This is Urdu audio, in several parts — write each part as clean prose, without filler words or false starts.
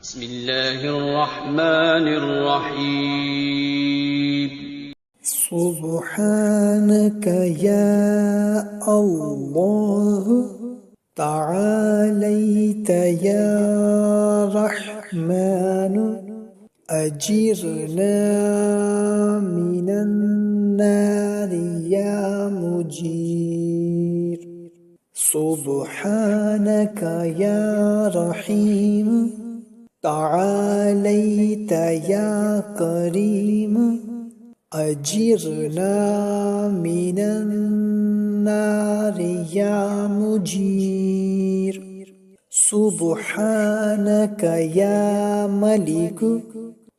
بسم الله الرحمن الرحيم. سبحانك يا الله تعاليت يا رحمن أجرنا من النار يا مجير. سبحانك يا رحيم تعاليت يا كريم أجرنا من النار يا مجير. سبحانك يا ملك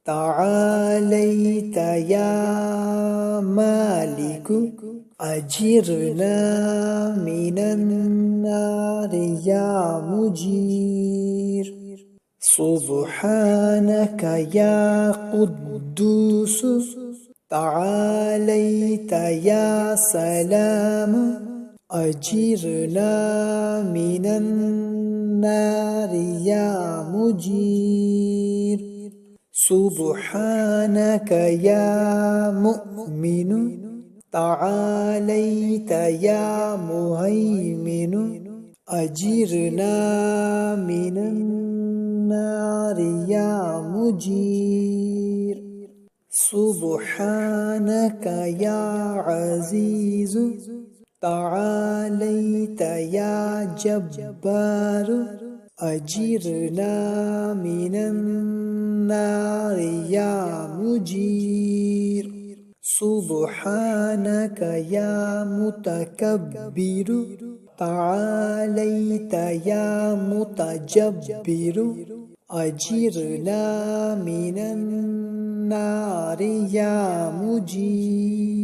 تعاليت يا مالك أجرنا من النار يا مجير. سبحانك يا قدوس تعاليت يا سلام أجرنا من النار يا مجير. سبحانك يا مؤمن تعاليت يا مهيمن أجرنا من النار يا مجير. سبحانك يا عزيز تعاليت يا جبار أجرنا من النار يا مجير. سبحانك يا متكبر تعاليت يا متجبر أجرنا من النار يا مجير.